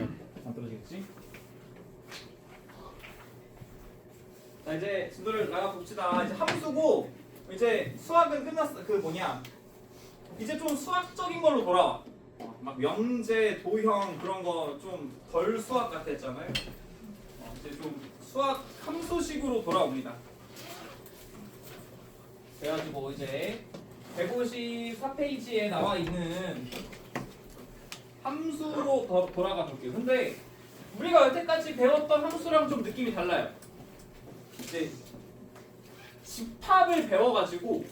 안 떨어지겠지? 자 이제 진도를 나가 봅시다. 이제 함수고 이제 수학은 끝났어. 그 뭐냐? 이제 좀 수학적인 걸로 돌아와. 막 명제, 도형 그런 거 좀 덜 수학 같아 했잖아요. 이제 좀 수학 함수식으로 돌아옵니다. 그래가지고 이제 154페이지에 나와 있는 함수로 돌아가 볼게요. 근데 우리가 여태까지 배웠던 함수랑 좀 느낌이 달라요. 이제 집합을 배워가지고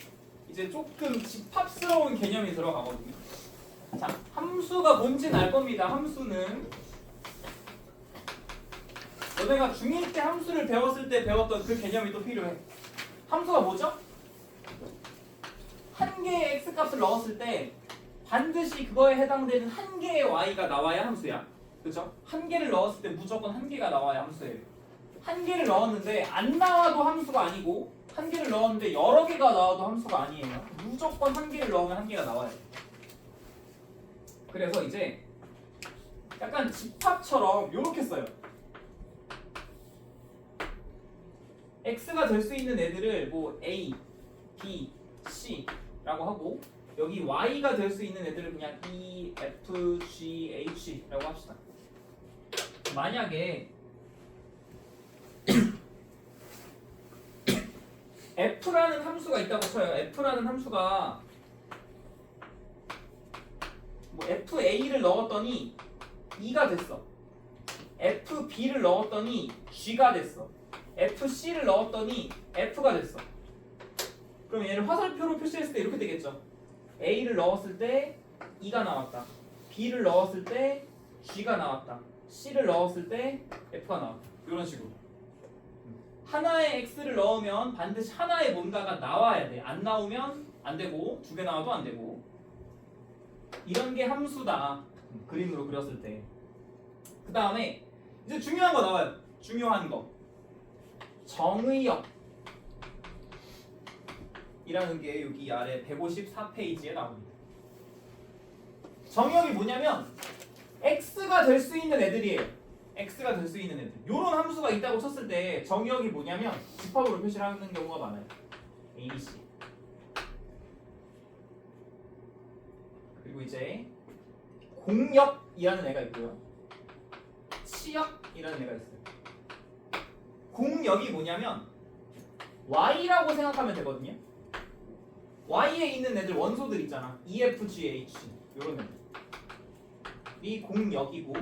이제 조금 집합스러운 개념이 들어가거든요. 자, 함수가 뭔지는 알 겁니다. 함수는 너네가 중1 때 함수를 배웠을 때 배웠던 그 개념이 또 필요해. 함수가 뭐죠? 한 개의 x값을 넣었을 때 반드시 그거에 해당되는 한 개의 y가 나와야 함수야. 그죠? 한 개를 넣었을 때 무조건 한 개가 나와야 함수예요. 한 개를 넣었는데 안 나와도 함수가 아니고 한 개를 넣었는데 여러 개가 나와도 함수가 아니에요. 무조건 한 개를 넣으면 한 개가 나와요. 그래서 이제 약간 집합처럼 이렇게 써요. x가 될 수 있는 애들을 뭐 a, b, c라고 하고 여기 y가 될 수 있는 애들을 그냥 e, f, g, h라고 합시다. 만약에 f라는 함수가 있다고 쳐요. f라는 함수가 뭐 fa를 넣었더니 2가 됐어. fb를 넣었더니 g가 됐어. fc를 넣었더니 f가 됐어. 그럼 얘를 화살표로 표시했을 때 이렇게 되겠죠. a를 넣었을 때 2가 나왔다. b를 넣었을 때 g가 나왔다. c를 넣었을 때 f가 나왔다. 이런 식으로. 하나의 x를 넣으면 반드시 하나의 뭔가가 나와야 돼. 안 나오면 안 되고 두 개 나와도 안 되고. 이런 게 함수다. 그림으로 그렸을 때. 그 다음에 이제 중요한 거 나와요. 중요한 거. 정의역 이라는 게 여기 아래 154페이지에 나옵니다. 정의역이 뭐냐면 x가 될 수 있는 애들이에요. x가 될 수 있는 애들. 요런 함수가 있다고 쳤을 때 정의역이 뭐냐면 집합으로 표시를 하는 경우가 많아요. a, b, c. 그리고 이제 공역이라는 애가 있고요. 치역이라는 애가 있어요. 공역이 뭐냐면 y라고 생각하면 되거든요. y에 있는 애들 원소들 있잖아. EFGH 요런 애들. 이 공역이고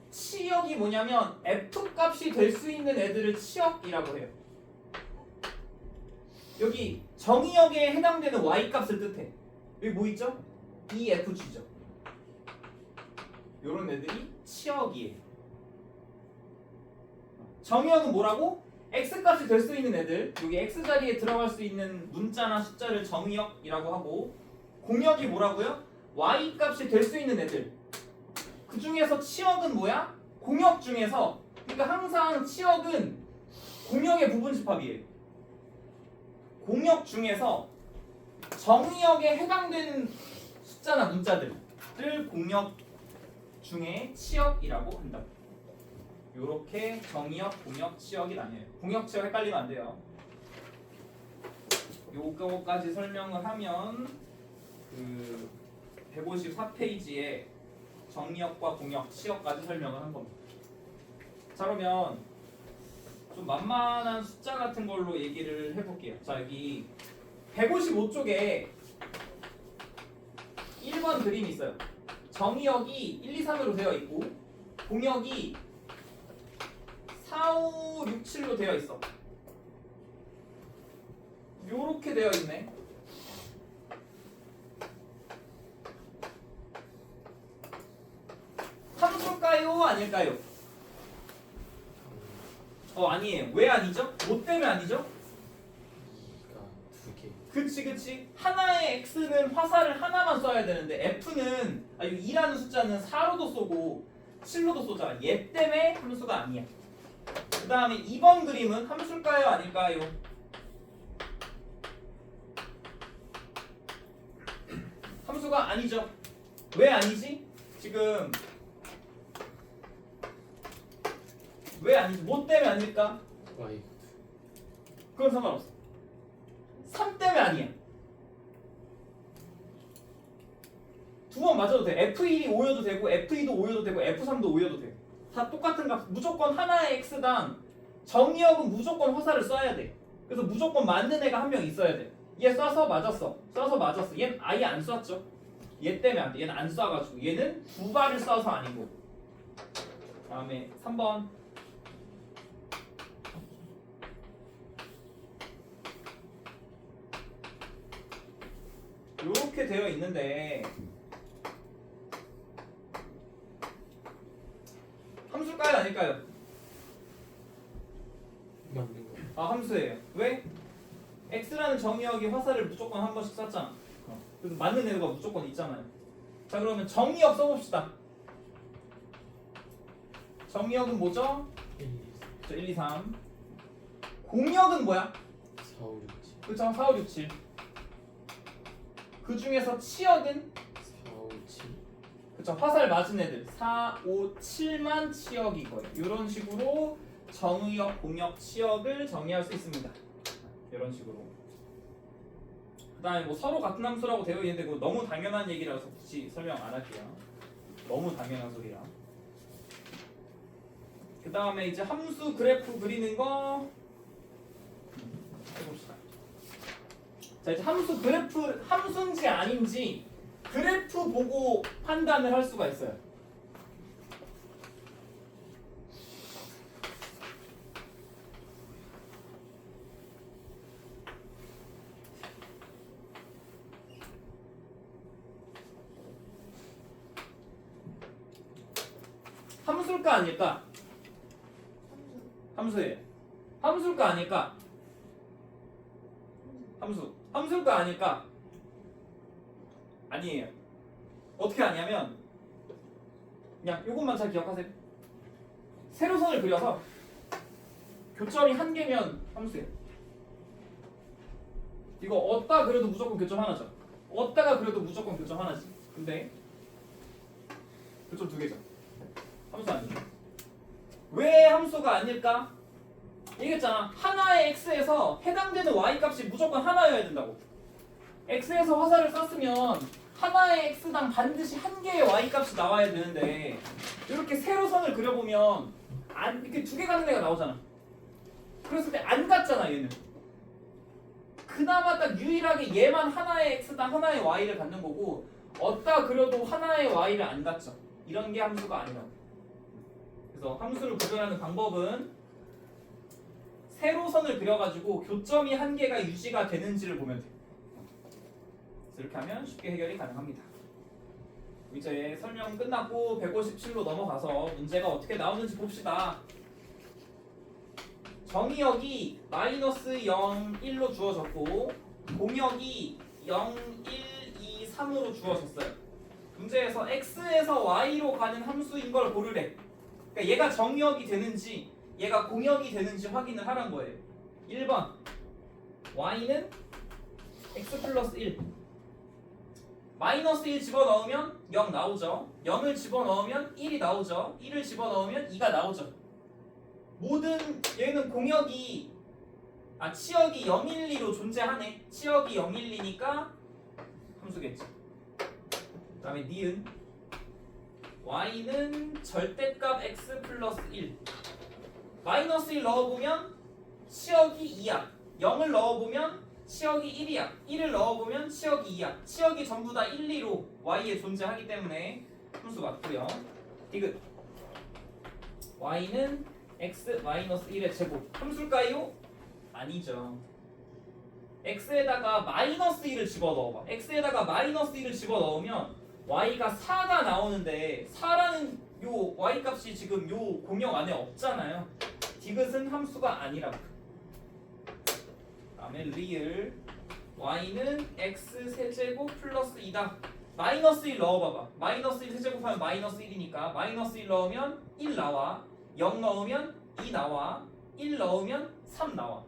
치역이 뭐냐면 f 값이 될 수 있는 애들을 치역이라고 해요. 여기 정의역에 해당되는 y 값을 뜻해. 여기 뭐 있죠? EFG죠. 요런 애들이 치역이에요. 정의역은 뭐라고? x값이 될 수 있는 애들, 여기 x자리에 들어갈 수 있는 문자나 숫자를 정의역이라고 하고, 공역이 뭐라고요? y값이 될 수 있는 애들. 그 중에서 치역은 뭐야? 공역 중에서. 그러니까 항상 치역은 공역의 부분집합이에요. 공역 중에서 정의역에 해당되는 숫자나 문자들을 공역 중에 치역이라고 한다. 요렇게 정의역, 공역, 치역이 나뉘어요. 공역, 치역 헷갈리면 안 돼요. 요거까지 설명을 하면 그 154페이지에 정의역과 공역, 치역까지 설명을 한 겁니다. 자, 그러면 좀 만만한 숫자 같은 걸로 얘기를 해볼게요. 자, 여기 155쪽에 1번 그림이 있어요. 정의역이 1, 2, 3으로 되어 있고 공역이 4, 5, 6, 7로 되어 있어. 요렇게 되어 있네. 함수일까요? 아닐까요? 아니에요. 왜 아니죠? 뭐 때문에 아니죠? 두 개. 그치. 하나의 x는 화살을 하나만 써야 되는데 f는 이 2라는 숫자는 4로도 쏘고 7로도 쏘잖아. 얘 때문에 함수가 아니야. 그 다음에 2번 그림은 함수일까요? 아닐까요? 함수가 아니죠. 왜 아니지? 지금 왜 아니지? 뭐 때문에 아닐까? Y 그건 상관없어. 3 때문에 아니야. 두 번 맞아도 돼. F1이 5여도 되고 F2도 5여도 되고 F3도 5여도 돼. 다 똑같은 값. 무조건 하나의 x당 정의역은 무조건 화살을 쏴야 돼. 그래서 무조건 맞는 애가 한 명 있어야 돼. 얘 쏴서 맞았어. 쏴서 맞았어. 얘는 아예 안 쐈죠. 얘 때문에 안 돼. 얘는 안 쏴가지고. 얘는 두 발을 쏴서 아니고. 다음에 3번. 이렇게 되어 있는데 함수일까요 아닐까요? 맞는 거. 아 함수예요. 왜? x라는 정의역이 화살을 무조건 한 번씩 쐈잖아. 그래서 맞는 애가 무조건 있잖아요. 자 그러면 정의역 써봅시다. 정의역은 뭐죠? 1, 2, 3. 공역은 뭐야? 4, 5, 6, 7. 그쵸? 4, 5, 6, 7. 그 중에서 치역은 4, 5, 7. 그쵸? 화살 맞은 애들 4, 5, 7만 치역이 거예요. 이런 식으로 정의역, 공역, 치역을 정의할 수 있습니다. 이런 식으로. 그 다음에 뭐 서로 같은 함수라고 되어 있는데 그거 너무 당연한 얘기라서 굳이 설명 안 할게요. 너무 당연한 소리야. 그 다음에 이제 함수 그래프 그리는 거 해봅시다. 자 이제 함수 그래프 함수인지 아닌지 그래프 보고 판단을 할 수가 있어요. 함수일까 아닐까? 함수예요. 함수일까 아닐까? 함수일까 아닐까? 아니에요. 어떻게 아냐면 그냥 이것만 잘 기억하세요. 세로선을 그려서 교점이 한 개면 함수예요. 이거 얻다 그래도 무조건 교점 하나죠. 얻다가 그래도 무조건 교점 하나지. 근데 교점 두 개죠. 함수 아니죠. 왜 함수가 아닐까? 얘기했잖아. 하나의 x에서 해당되는 y 값이 무조건 하나여야 된다고. x에서 화살을 쐈으면 하나의 x당 반드시 한 개의 y 값이 나와야 되는데 이렇게 세로선을 그려보면 이렇게 두 개 가는 애가 나오잖아. 그랬을 때 안 같잖아 얘는. 그나마 딱 유일하게 얘만 하나의 x당 하나의 y를 갖는 거고 얻다 그려도 하나의 y를 안 갖죠. 이런 게 함수가 아니라고. 그래서 함수를 구별하는 방법은 세로선을 그려가지고 교점이 한 개가 유지가 되는지를 보면 돼. 그래서 이렇게 하면 쉽게 해결이 가능합니다. 이제 설명 끝났고 157로 넘어가서 문제가 어떻게 나오는지 봅시다. 정의역이 마이너스 0, 1로 주어졌고 공역이 0, 1, 2, 3으로 주어졌어요. 문제에서 x에서 y로 가는 함수인 걸 고르래. 그러니까 얘가 정의역이 되는지 얘가 공역이 되는지 확인을 하란 거예요. 1번 y는 x 플러스 1 마이너스 1 집어넣으면 0 나오죠. 0을 집어넣으면 1이 나오죠. 1을 집어넣으면 2가 나오죠. 모든 얘는 공역이 치역이 0, 1, 2로 존재하네. 치역이 0, 1, 2니까 함수겠지. 그 다음에 니은 y는 절대값 x 플러스 1 마이너스 1 넣어보면 치역이 2야. 0을 넣어보면 치역이 1이야. 1을 넣어보면 치역이 2야. 치역이 전부 다 1, 2로 y에 존재하기 때문에 함수 맞고요. 디귿 y는 x 마이너스 1의 제곱 함수일까요? 아니죠. x에다가 마이너스 1을 집어넣어봐. x에다가 마이너스 1을 집어넣으면 y가 4가 나오는데 4라는 요 y 값이 지금 요 공역 안에 없잖아요. 디귿은 함수가 아니라고. 다음에 리을 y는 x 세제곱 플러스 2다. 마이너스 1 넣어봐봐. 마이너스 1 세제곱하면 마이너스 1이니까 마이너스 1 넣으면 1 나와. 0 넣으면 2 나와. 1 넣으면 3 나와.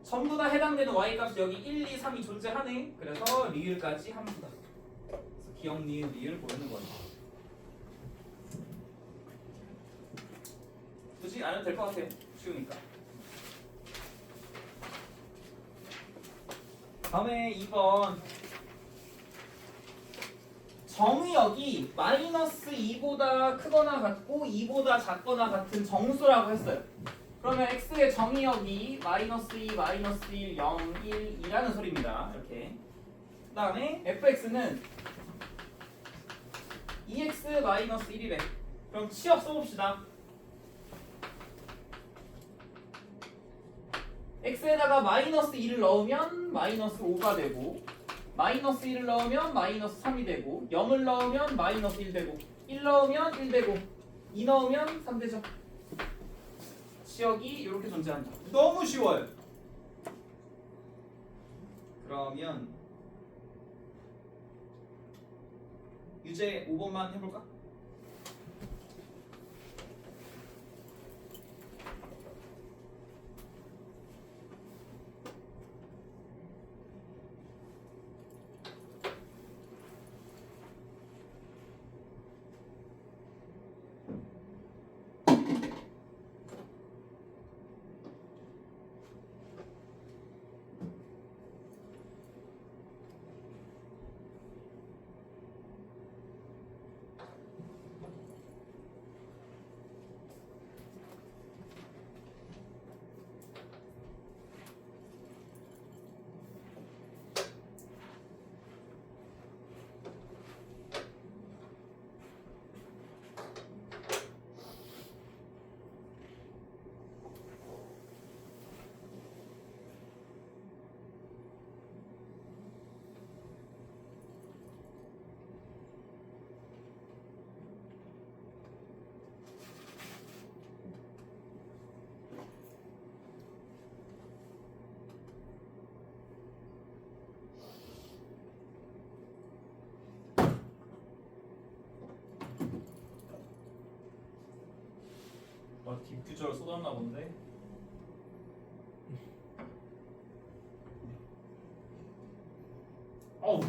전부 다 해당되는 y 값이 여기 1, 2, 3이 존재하네. 그래서 리을까지 함수다. 그래서 기억 니은 리을 보이는 거예요. 그죠? 굳이 안 해도 될 것 같아요. 쉬우니까. 다음에 2번. 정의역이 마이너스 2보다 크거나 같고 2보다 작거나 같은 정수라고 했어요. 그러면 x의 정의역이 마이너스 2, 마이너스 1, 0, 1, 2라는 소리입니다. 이렇게. 그 다음에 fx는 2x 마이너스 1이래. 그럼 치역 써봅시다. x에다가 마이너스 2를 넣으면 마이너스 5가 되고 마이너스 1을 넣으면 마이너스 3이 되고 0을 넣으면 마이너스 1 되고 1 넣으면 1 되고 2 넣으면 3 되죠. 치역이 이렇게 존재한다. 너무 쉬워요. 그러면 유제 5번만 해볼까? 디퓨저를 쏟았나 본데. 어우.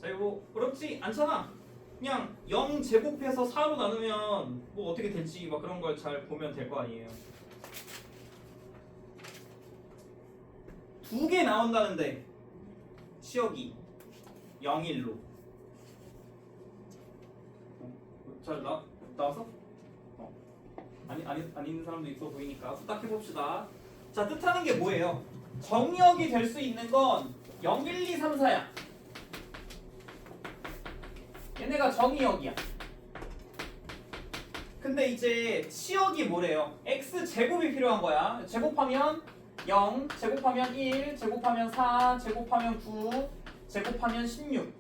자, 이거 어렵지 않잖아. 그냥 0 제곱해서 4로 나누면 뭐 어떻게 될지 막 그런 걸 잘 보면 될 거 아니에요. 두 개 나온다는데 치역이 0, 1로. 잘 나왔어? 아닌 사람도 있어 보이니까 후딱 해봅시다. 자, 뜻하는 게 뭐예요? 정역이 될 수 있는 건 0, 1, 2, 3, 4야. 얘네가 정의역이야. 근데 이제 치역이 뭐래요? x 제곱이 필요한 거야. 제곱하면 0, 제곱하면 1, 제곱하면 4, 제곱하면 9, 제곱하면 16.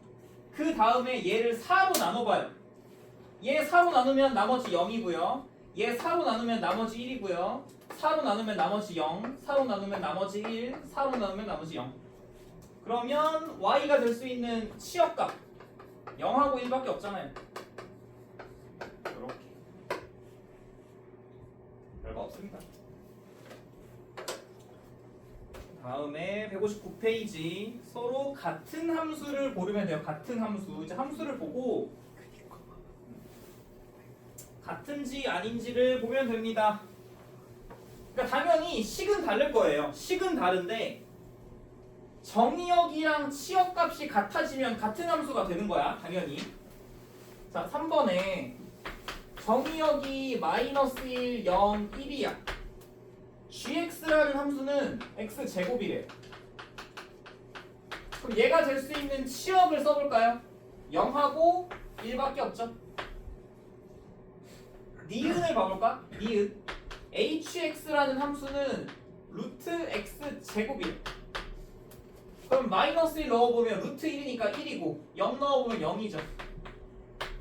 그 다음에 얘를 4로 나눠봐요. 얘 4로 나누면 나머지 0이고요. 얘 4로 나누면 나머지 1이고요. 4로 나누면 나머지 0, 4로 나누면 나머지 1, 4로 나누면 나머지 0. 그러면 y가 될 수 있는 치역값 0하고 1밖에 없잖아요. 이렇게. 별거 없습니다. 다음에 159페이지 서로 같은 함수를 고르면 돼요. 같은 함수. 이제 함수를 보고 같은지 아닌지를 보면 됩니다. 그러니까 당연히 식은 다를 거예요. 식은 다른데 정의역이랑 치역값이 같아지면 같은 함수가 되는 거야 당연히. 자 3번에 정의역이 마이너스 1, 0, 1이야. gx라는 함수는 x제곱이래. 그럼 얘가 될 수 있는 치역을 써볼까요? 0하고 1밖에 없죠. 니은을 봐볼까? 니은 hx라는 함수는 루트 x 제곱이래. 그럼 마이너스 1 넣어보면 루트 1이니까 1이고 0 넣어보면 0이죠.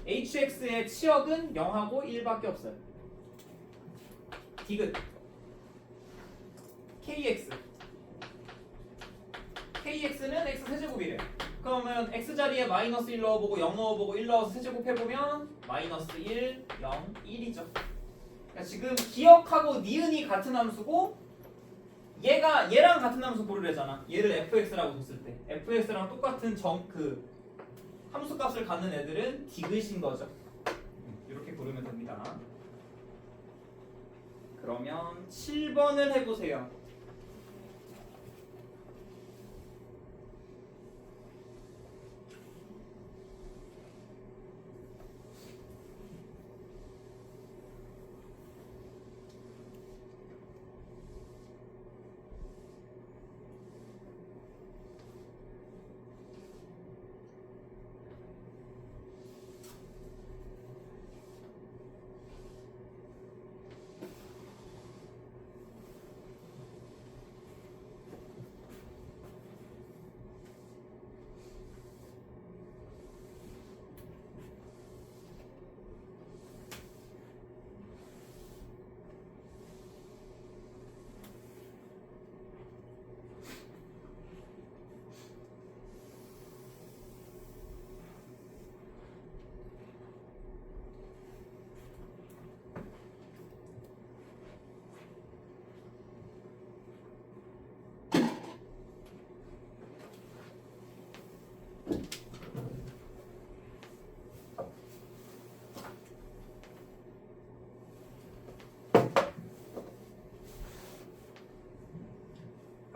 hx의 치역은 0하고 1밖에 없어요. 디귿 kx는 x 세제곱이래. 그러면 x 자리에 마이너스 1 넣어보고 0 넣어보고 1 넣어서 세제곱 해보면 마이너스 1, 0, 1이죠. 그러니까 지금 기억하고 니은이 같은 함수고 얘랑 같은 함수 고르래잖아. 얘를 fx라고 뒀을 때 fx랑 똑같은 함수 값을 갖는 애들은 디귿인 거죠. 이렇게 고르면 됩니다. 그러면 7번을 해보세요.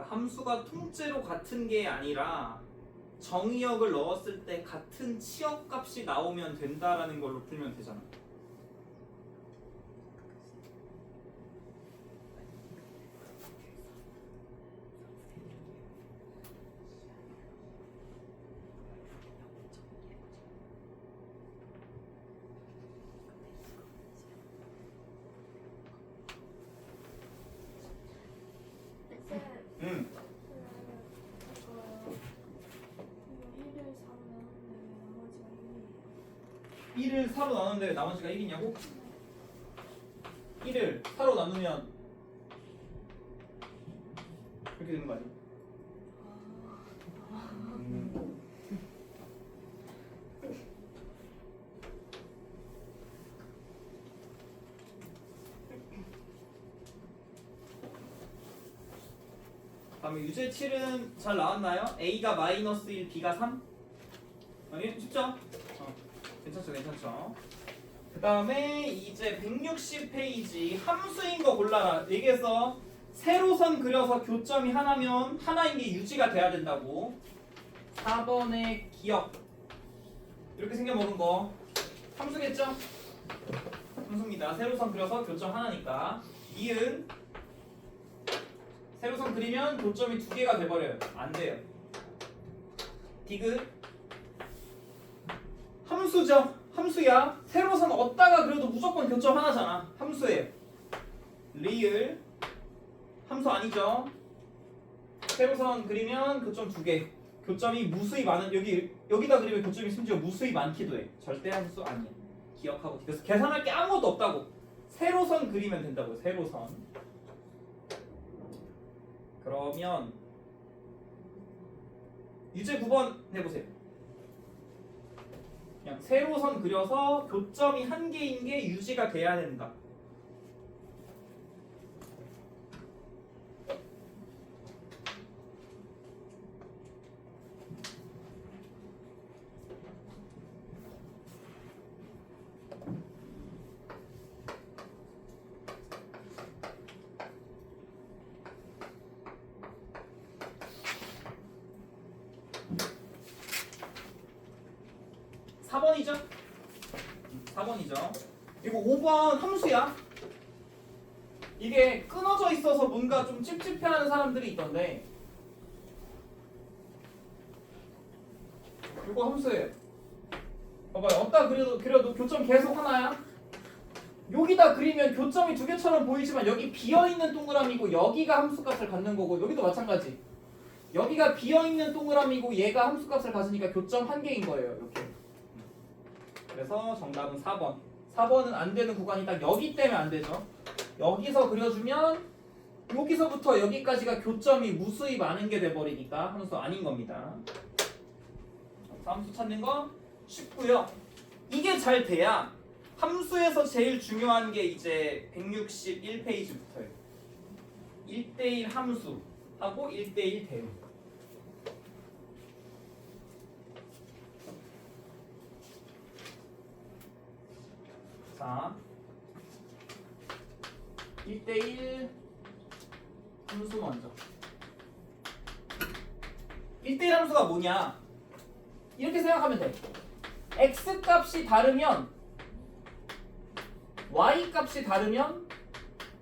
함수가 통째로 같은 게 아니라 정의역을 넣었을 때 같은 치역값이 나오면 된다라는 걸로 풀면 되잖아. 응. 1을 4로 나누는데 나머지가 1이냐고? 1을 4로 나누면 이렇게 되는 거 아니야? 다음에 유제 7은 잘 나왔나요? A가 마이너스 1, B가 3? 아니 쉽죠? 괜찮죠. 그 다음에 이제 160페이지 함수인 거 골라라. 여기에서 세로선 그려서 교점이 하나면 하나인 게 유지가 돼야 된다고. 4번의 기억 이렇게 생겨먹은 거 함수겠죠? 함수입니다. 세로선 그려서 교점 하나니까. 이은 세로선 그리면 교점이 두 개가 돼버려요. 안 돼요. 디귿 함수죠. 함수야. 세로선 얻다가 그래도 무조건 교점 하나잖아. 함수예요. 리을 함수 아니죠. 세로선 그리면 교점 두 개. 교점이 무수히 많은 여기다 그리면 교점이 심지어 무수히 많기도 해. 절대 함수 아니야. 기억하고. 그래서 계산할 게 아무것도 없다고. 세로선 그리면 된다고요. 세로선. 그러면 유제 9번 해보세요. 그냥 세로선 그려서 교점이 한 개인 게 유지가 돼야 된다. 4번이죠? 4번이죠. 그리고 5번 함수야. 이게 끊어져 있어서 뭔가 좀 찝찝해하는 사람들이 있던데 이거 함수예요. 봐봐요. 어디다 그려도 교점 계속 하나야? 여기다 그리면 교점이 두 개처럼 보이지만 여기 비어있는 동그라미고 여기가 함수값을 갖는 거고 여기도 마찬가지. 여기가 비어있는 동그라미고 얘가 함수값을 가지니까 교점 한 개인 거예요. 이렇게. 그래서 정답은 4번. 4번은 안 되는 구간이 딱 여기 때문에 안 되죠. 여기서 그려주면 여기서부터 여기까지가 교점이 무수히 많은 게 돼버리니까 함수 아닌 겁니다. 함수 찾는 거 쉽고요. 이게 잘 돼야 함수에서 제일 중요한 게 이제 161페이지부터예요. 1대1 함수하고 1대1 대응. 자, 1대1 함수 먼저. 1대1 함수가 뭐냐? 이렇게 생각하면 돼. x 값이 다르면 y 값이 다르면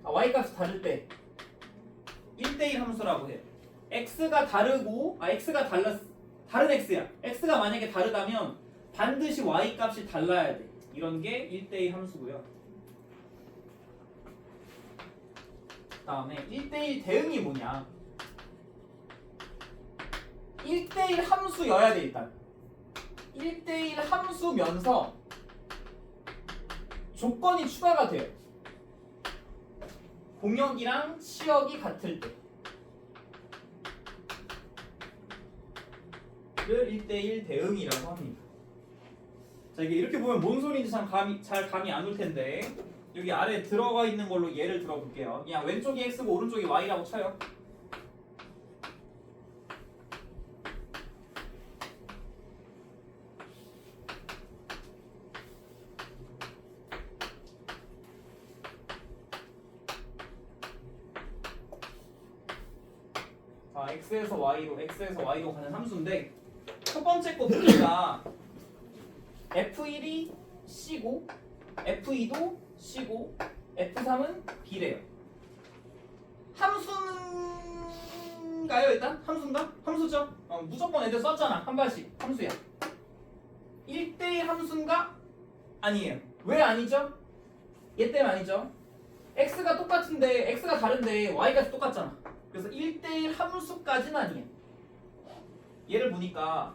y 값이 다를 때 1대1 함수라고 해요. x가 다르고 x가 다른 x야. x가 만약에 다르다면 반드시 y 값이 달라야 돼. 이런 게 1대1 함수고요. 다음에 1대1 대응이 뭐냐? 1대1 함수여야 돼 일단. 1대1 함수면서 조건이 추가가 돼요. 공역이랑 치역이 같을 때. 를 1대1 대응이라고 합니다. 자, 이게 이렇게 보면 뭔 소리인지 잘 감이 안 올 텐데 여기 아래 들어가 있는 걸로 예를 들어볼게요. 그냥 왼쪽이 x고 오른쪽이 y라고 쳐요. 자, x에서 y로 가는 함수인데 첫 번째 거 보니까 F1이 C고 F2도 C고 F3은 B래요. 함수인가요 일단? 함수인가? 함수죠? 무조건 애들 썼잖아. 한 발씩 함수야. 1대1 함수인가? 아니에요. 왜 아니죠? 얘 때문에 아니죠. X가 똑같은데 X가 다른데 Y가 똑같잖아. 그래서 1대1 함수까지는 아니에요. 얘를 보니까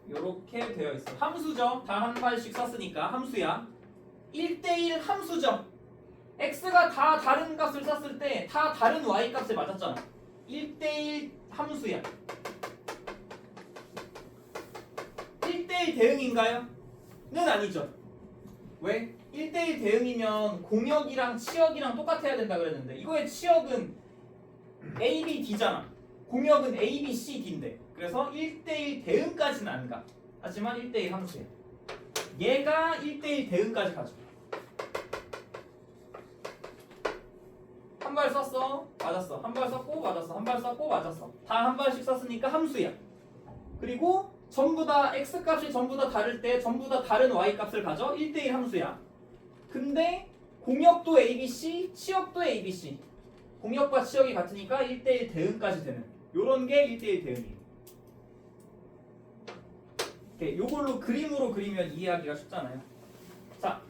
이렇게 되어 있어. 함수죠. 다 한 발씩 썼으니까 함수야. 1대1 함수죠. x가 다 다른 값을 썼을 때 다 다른 y 값을 맞았잖아. 1대1 함수야. 1대1 대응인가요? 는 아니죠. 왜? 1대1 대응이면 공역이랑 치역이랑 똑같아야 된다 그랬는데 이거의 치역은 A, B, D잖아. 공역은 A, B, C, D인데 그래서 1대1 대응까지는 안 가. 하지만 1대1 함수야. 얘가 1대1 대응까지 가죠. 한 발 썼어. 맞았어. 한 발 썼고 맞았어. 한 발 썼고 맞았어. 다 한 발씩 썼으니까 함수야. 그리고 전부 다 x 값이 전부 다 다를 때 전부 다 다른 y 값을 가져. 1대1 함수야. 근데 공역도 ABC, 치역도 ABC. 공역과 치역이 같으니까 1대1 대응까지 되는 요런 게 1대1 대응이에요. 요걸로 그림으로 그리면 이해하기가 쉽잖아요. 자,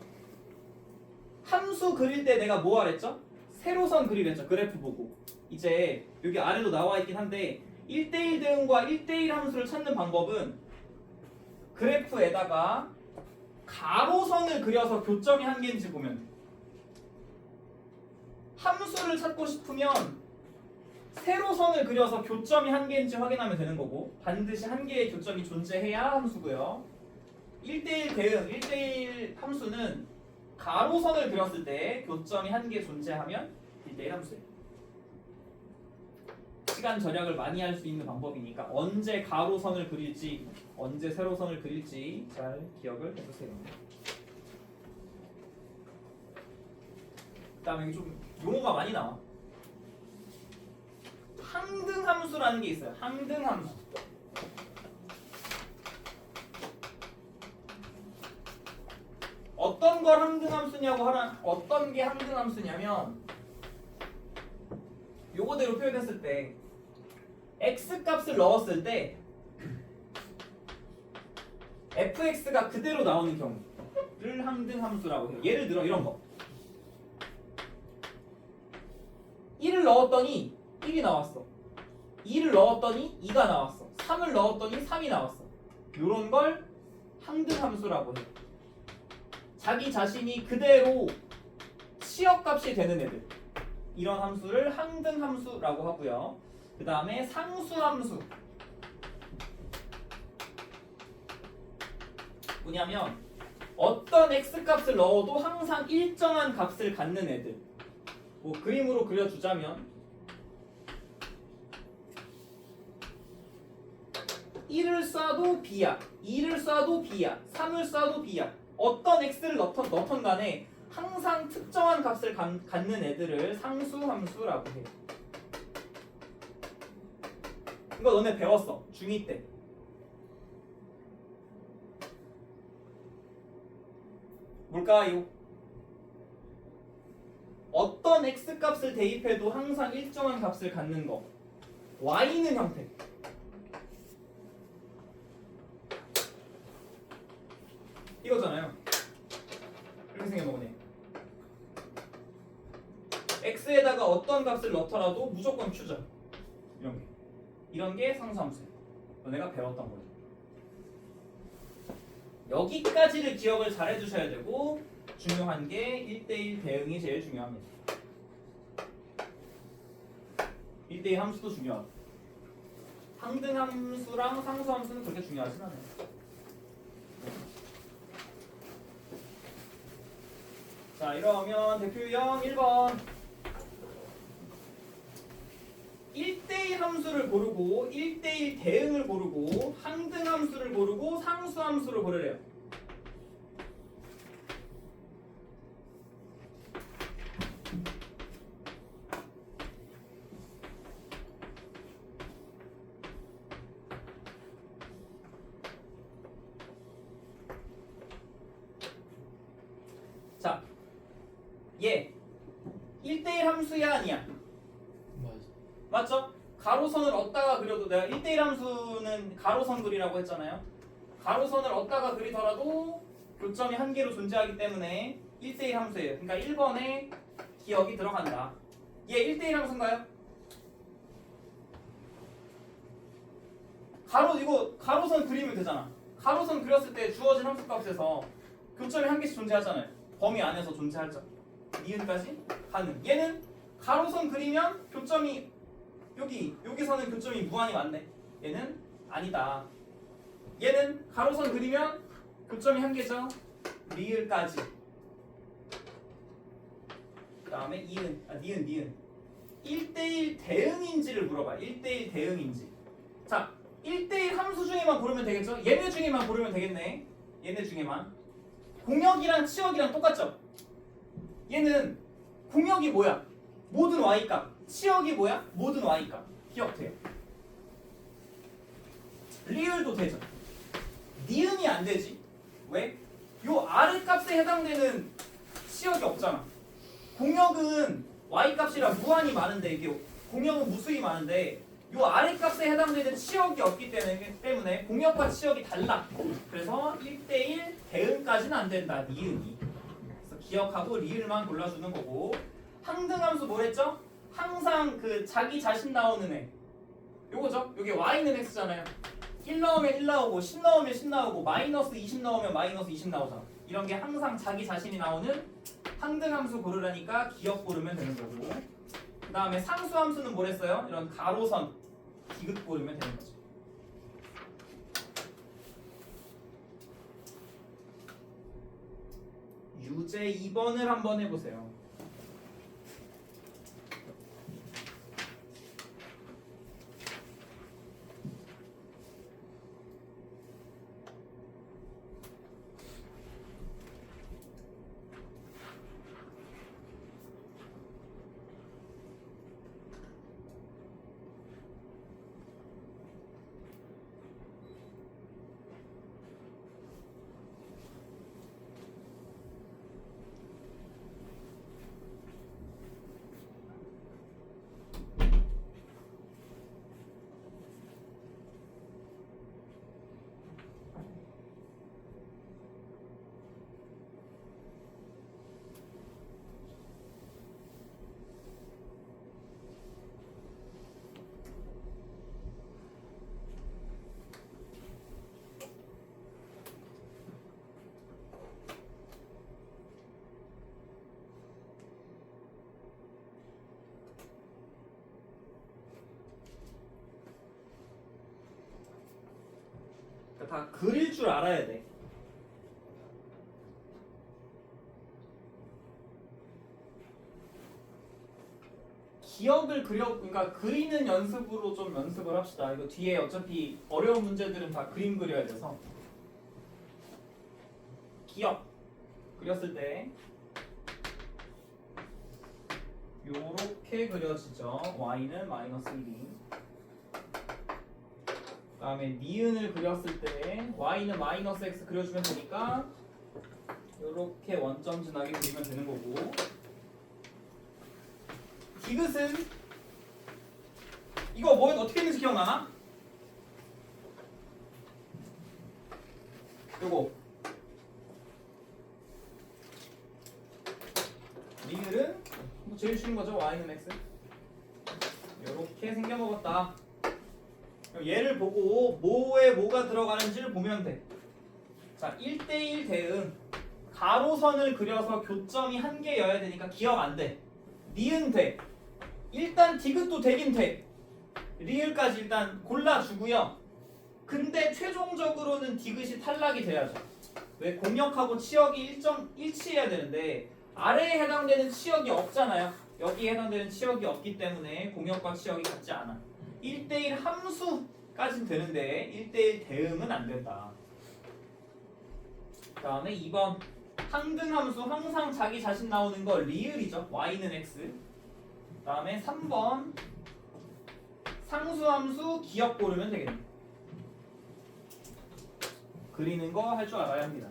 함수 그릴 때 내가 뭐 하랬죠? 세로선 그리랬죠. 그래프 보고. 이제 여기 아래도 나와 있긴 한데 1대1 대응과 1대1 함수를 찾는 방법은 그래프에다가 가로선을 그려서 교점이 한 개인지 보면 돼. 함수를 찾고 싶으면 세로선을 그려서 교점이 한 개인지 확인하면 되는 거고 반드시 한 개의 교점이 존재해야 함수고요. 1대1 대응, 1대1 함수는 가로선을 그렸을 때 교점이 한 개 존재하면 1대1 함수예요. 시간 절약을 많이 할 수 있는 방법이니까 언제 가로선을 그릴지 언제 세로선을 그릴지 잘 기억을 해주세요. 그 다음에 여기 좀 용어가 많이 나와. 항등함수라는 게 있어요. 항등함수. 어떤 걸 항등함수냐고 하라. 어떤 게 항등함수냐면 요거대로 표현했을 때 x 값을 넣었을 때 fx가 그대로 나오는 경우를 항등함수라고 해요. 예를 들어 이런 거. 1을 넣었더니 1이 나왔어. 2를 넣었더니 2가 나왔어. 3을 넣었더니 3이 나왔어. 요런 걸 항등함수라고 해요. 자기 자신이 그대로 치역값이 되는 애들, 이런 함수를 항등함수라고 하고요. 그 다음에 상수함수. 뭐냐면 어떤 x값을 넣어도 항상 일정한 값을 갖는 애들. 뭐 그림으로 그려주자면 1을 쏴도 B야, 2를 쏴도 B야, 3을 쏴도 B야. 어떤 x를 넣던 간에 항상 특정한 값을 갖는 애들을 상수함수라고 해요. 이거 너네 배웠어, 중2 때. 뭘까요? 어떤 x값을 대입해도 항상 일정한 값을 갖는 거. y는 형태. 이거잖아요. 이렇게 생각해 보네. x에다가 어떤 값을 넣더라도 무조건 q죠. 이런 게 상수함수예요. 너네가 배웠던 거예요. 여기까지를 기억을 잘 해주셔야 되고, 중요한 게 1대1 대응이 제일 중요합니다. 1대1 함수도 중요하고 항등함수랑 상수함수는 그렇게 중요하진 않아요. 자, 이러면 대표 유형 1번 1대1 함수를 고르고 1대1 대응을 고르고 항등함수를 고르고 상수함수를 고르래요. 자, 얘 1대1 함수야 아니야? 맞죠? 가로선을 얻다가 그려도, 내가 1대1 함수는 가로선 그리라고 했잖아요. 가로선을 얻다가 그리더라도 교점이 한 개로 존재하기 때문에 1대1 함수예요. 그러니까 1번에 기억이 들어간다. 얘 1대1 함수인가요? 이거 가로선 그리면 되잖아. 가로선 그렸을 때 주어진 함수값에서 교점이 한 개씩 존재하잖아요. 범위 안에서 존재하죠. 니은까지 가능. 얘는 가로선 그리면 교점이 여기서는 교점이 무한히 많네. 얘는 아니다. 얘는 가로선 그리면 교점이 한 개죠. 리을까지. 그 다음에 니은 1대1 대응인지를 물어봐. 1대1 대응인지. 자, 1대1 함수 중에만 고르면 되겠죠. 얘네 중에만 고르면 되겠네. 얘네 중에만. 공역이랑 치역이랑 똑같죠. 얘는 공역이 뭐야? 모든 y값. 치역이 뭐야? 모든 y값. 기억돼요. 리을도 되죠. 니은이 안 되지. 왜? 요 아래값에 해당되는 치역이 없잖아. 공역은 y값이랑 무한히 많은데, 이게 공역은 무수히 많은데 요 아래값에 해당되는 치역이 없기 때문에 공역과 치역이 달라. 그래서 1대1 대응까지는 안 된다. 니은이. 그래서 기억하고 리을만 골라주는 거고, 항등함수 뭐랬죠? 항상 그 자기 자신 나오는 애. 요거죠? 요게 y는 x잖아요. 1 넣으면 1 나오고 10 넣으면 10 나오고 마이너스 20 넣으면 마이너스 20 나오잖아. 이런 게 항상 자기 자신이 나오는 항등함수 고르라니까 기억 고르면 되는 거고, 그 다음에 상수함수는 뭐랬어요? 이런 가로선 디귿 고르면 되는 거죠. 유제 2번을 한번 해보세요. 다 그릴 줄 알아야 돼. 기억을 그러니까 그리는 연습으로 좀 연습을 합시다. 이거 뒤에 어차피 어려운 문제들은 다 그림 그려야 돼서. 기억 그렸을 때 요렇게 그려지죠. y는 마이너스 1이. 그 다음에 니은을 그렸을 때 y는 마이너스 x 그려주면 되니까 요렇게 원점 지나게 그리면 되는 거고, 디귿은 이거 뭐 어떻게 했는지 기억나나? 요거 리을은 뭐 제일 쉬운 거죠. y는 x 요렇게 생겨먹었다. 얘를 보고 뭐에 뭐가 들어가는지를 보면 돼. 자, 1대1 대응. 가로선을 그려서 교점이 한 개여야 되니까 기억 안 돼. 니은 돼. 일단 디귿도 되긴 돼. 리을까지 일단 골라주고요. 근데 최종적으로는 디귿이 탈락이 돼야죠. 왜? 공역하고 치역이 일치해야 되는데 아래에 해당되는 치역이 없잖아요. 여기에 해당되는 치역이 없기 때문에 공역과 치역이 같지 않아. 1대1 함수까지는 되는데 1대1 대응은 안 된다. 그 다음에 2번 항등함수 항상 자기 자신 나오는 거 리을이죠. y는 x. 그 다음에 3번 상수함수 기억 고르면 되겠네. 그리는 거 할 줄 알아야 합니다.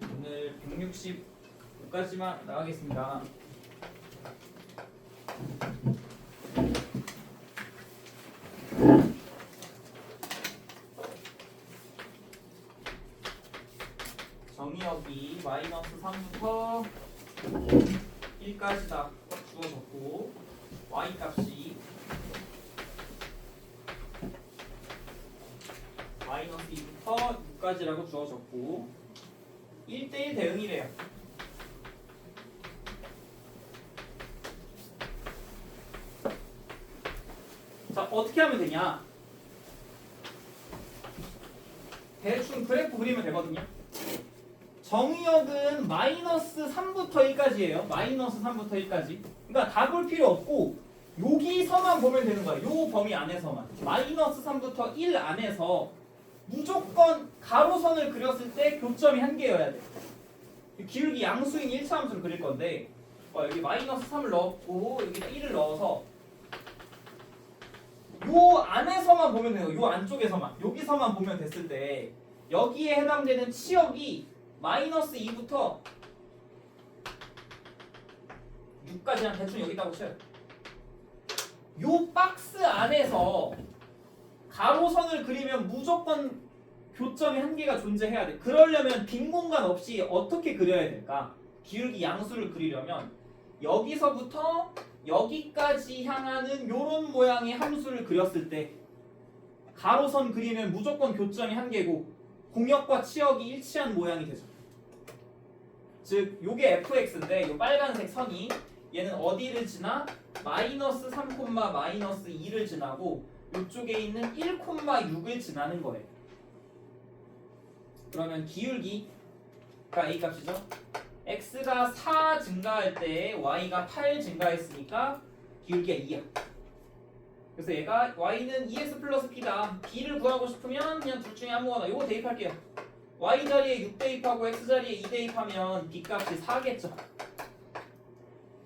오늘 165까지만 나가겠습니다. 정의역이 마이너스 3부터 1까지 다 주어졌고 y 값이 마이너스 2부터 6까지라고 주어졌고 1대1 대응이래요. 자, 어떻게 하면 되냐? 대충 그래프 그리면 되거든요. 정의역은 마이너스 3부터 1까지예요. 마이너스 3부터 1까지. 그러니까 다 볼 필요 없고 여기서만 보면 되는 거예요. 요 범위 안에서만. 마이너스 3부터 1 안에서 무조건 가로선을 그렸을 때 교점이 한 개여야 돼. 기울기 양수인 1차 함수를 그릴 건데 여기 마이너스 3을 넣었고 여기다 1을 넣어서 요 안에서만 보면 돼요. 요 안쪽에서만. 여기서만 보면 됐을 때 여기에 해당되는 치역이 마이너스 2부터 6까지 한 대충 여기 있다고 쳐요. 요 박스 안에서 가로선을 그리면 무조건 교점이 한 개가 존재해야 돼. 그러려면 빈 공간 없이 어떻게 그려야 될까? 기울기 양수를 그리려면 여기서부터 여기까지 향하는 요런 모양의 함수를 그렸을 때 가로선 그리면 무조건 교점이 한 개고 공역과 치역이 일치한 모양이 되죠. 즉 요게 fx인데 요 빨간색 선이 얘는 어디를 지나? 마이너스 3, 마이너스 2를 지나고 이쪽에 있는 1, 6을 지나는 거예요. 그러면 기울기가 a 값이죠. x가 4 증가할 때 y가 8 증가했으니까 기울기가 2야. 그래서 얘가 y는 2x 플러스 b다. b를 구하고 싶으면 그냥 둘 중에 아무거나 요거 대입할게요. y 자리에 6 대입하고 x 자리에 2 대입하면 b 값이 4겠죠.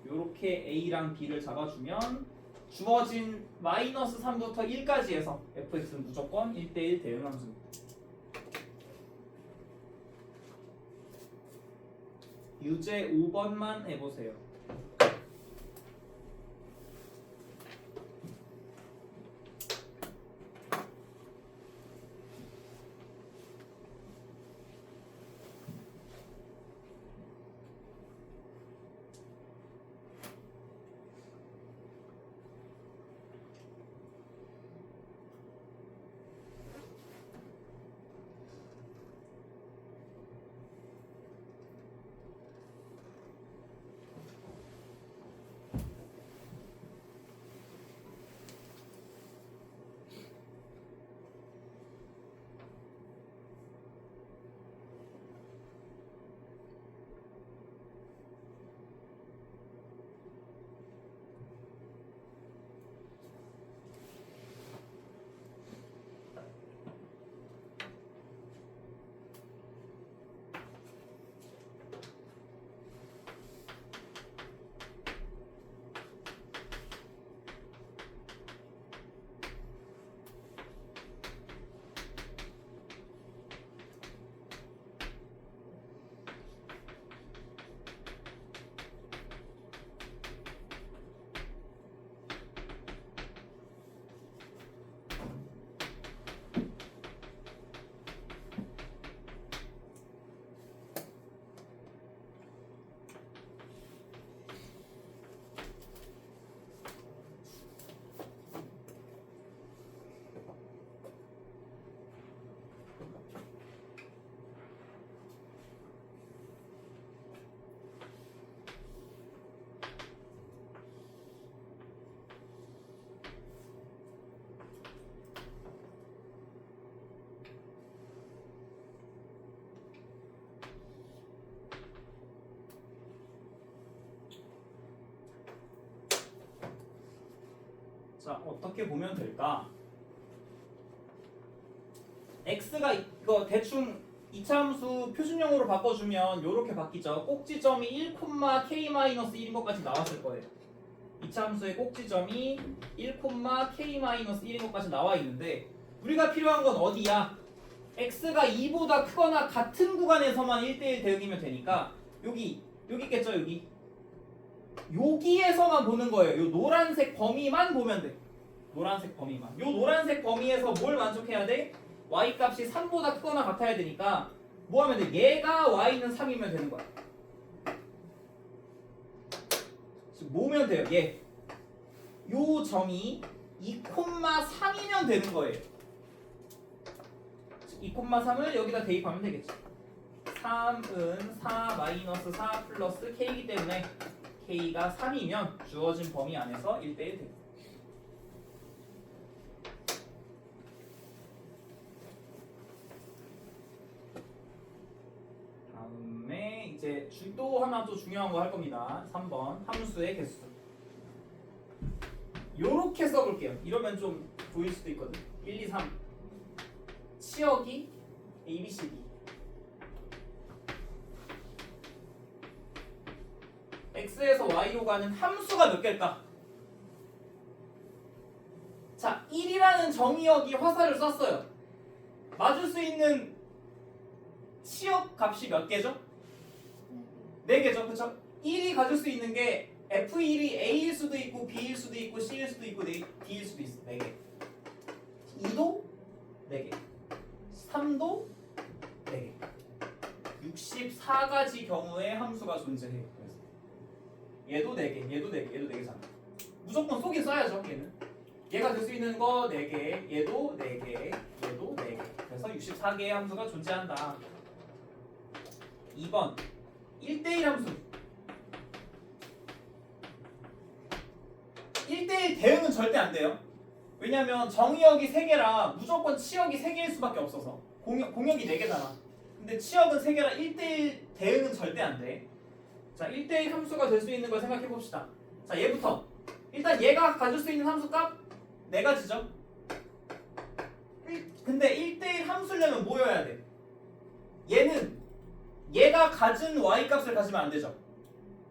요렇게 a랑 b를 잡아주면 주어진 마이너스 3부터 1까지 해서 fx는 무조건 1대1 대응함수입니다. 유제 5번만 해보세요. 자, 어떻게 보면 될까? x가 이거 대충 이차함수 표준형으로 바꿔주면 이렇게 바뀌죠. 꼭지점이 1, k-1인 것까지 나왔을 거예요. 이차함수의 꼭지점이 1, k-1인 것까지 나와 있는데 우리가 필요한 건 어디야? x가 2보다 크거나 같은 구간에서만 1대1 대응이면 되니까 여기 있겠죠, 여기. 여기에서만 보는 거예요. 요 노란색 범위만 보면 돼. 노란색 범위만. 요 노란색 범위에서 뭘 만족해야 돼? y 값이 3보다 크거나 같아야 되니까 뭐 하면 돼? 얘가 y는 3이면 되는 거야. 지금 뭐면 돼요? 얘. 요 점이 2,3이면 되는 거예요. 2,3을 여기다 대입하면 되겠죠. 3은 4 마이너스 4 플러스 k이기 때문에 k가 3이면 주어진 범위 안에서 1대1 됩니다. 다음에 이제 또 하나 또 중요한 거 할 겁니다. 3번 함수의 개수. 요렇게 써볼게요. 이러면 좀 보일 수도 있거든. 1, 2, 3 치역이 A, B, C, D. x에서 y로 가는 함수가 몇 개일까? 자, 1이라는 정의역이 화살을 쐈어요. 맞을 수 있는 치역 값이 몇 개죠? 4개죠, 그쵸? 1이 가질 수 있는 게 f1이 a일 수도 있고 b일 수도 있고 c일 수도 있고 d일 수도 있어. 4개. 2도 4개. 3도 4개. 64가지 경우의 함수가 존재해요. 그래서 얘도 4개, 얘도 4개, 얘도 4개잖아. 무조건 쏘긴 써야죠, 얘는. 얘가 될 수 있는 거 4개, 얘도 4개, 얘도 4개. 그래서 64개의 함수가 존재한다. 2번 1대1 함수. 1대1 대응은 절대 안 돼요. 왜냐면 정의역이 3개라 무조건 치역이 3개일 수밖에 없어서. 공역이 4개잖아. 근데 치역은 3개라 1대1 대응은 절대 안 돼. 자, 1대1 함수가 될 수 있는 걸 생각해 봅시다. 자, 얘부터. 일단 얘가 가질 수 있는 함수 값 4가지죠. 근데 1대1 함수려면 뭐여야 돼? 얘는 얘가 가진 y 값을 가지면 안 되죠.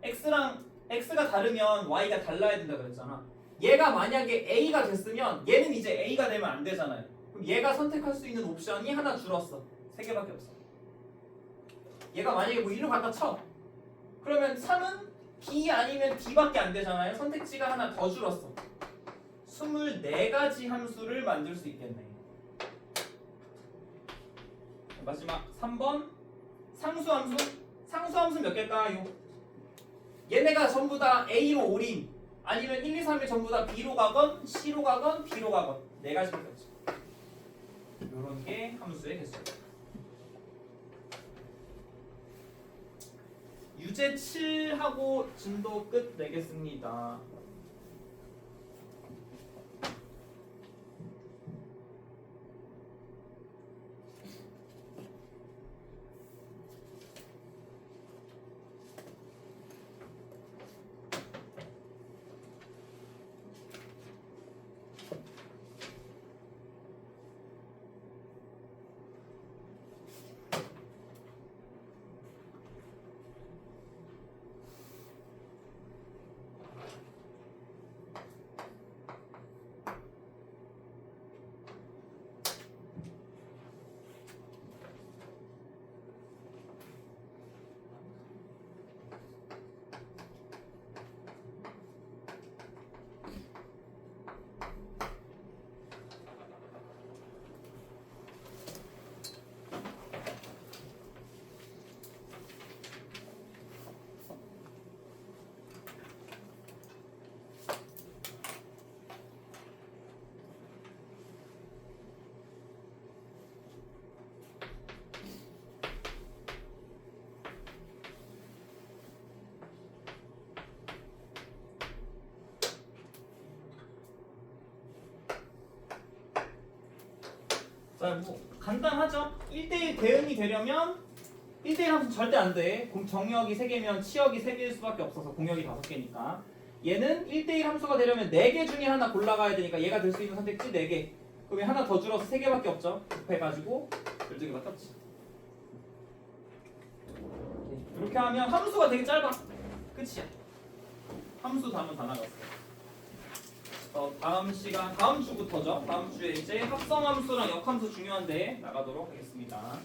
x랑 x가 다르면 y가 달라야 된다 그랬잖아. 얘가 만약에 a가 됐으면 얘는 이제 a가 되면 안 되잖아요. 그럼 얘가 선택할 수 있는 옵션이 하나 줄었어. 3개밖에 없어. 얘가 만약에 뭐 1로 갖다 쳐. 그러면 3은 b 아니면 d밖에 안 되잖아요. 선택지가 하나 더 줄었어. 24가지 함수를 만들 수 있겠네. 마지막 3번 상수함수. 상수함수 몇 개일까요? 얘네가 전부 다 A로 올인 아니면 1, 2, 3이 전부 다 B로 가건 C로 가건 D로 가건 4가지밖에 없죠. 요런 게 함수의 개수. 유제 7하고 진도 끝 내겠습니다. 자, 뭐 간단하죠? 1대1 대응이 되려면 1대1 함수는 절대 안 돼. 정역이 3개면 치역이 3개일 수밖에 없어서 공역이 5개니까 얘는 1대1 함수가 되려면 4개 중에 하나 골라가야 되니까 얘가 될 수 있는 선택지 4개. 그럼 얘 하나 더 줄어서 3개밖에 없죠. 곱해가지고 12개밖에 없지. 이렇게 하면 함수가 되게 짧아. 끝이야. 함수 답은 다 나갔어. 다음 시간, 다음 주부터죠. 다음 주에 이제 합성함수랑 역함수 중요한데 나가도록 하겠습니다.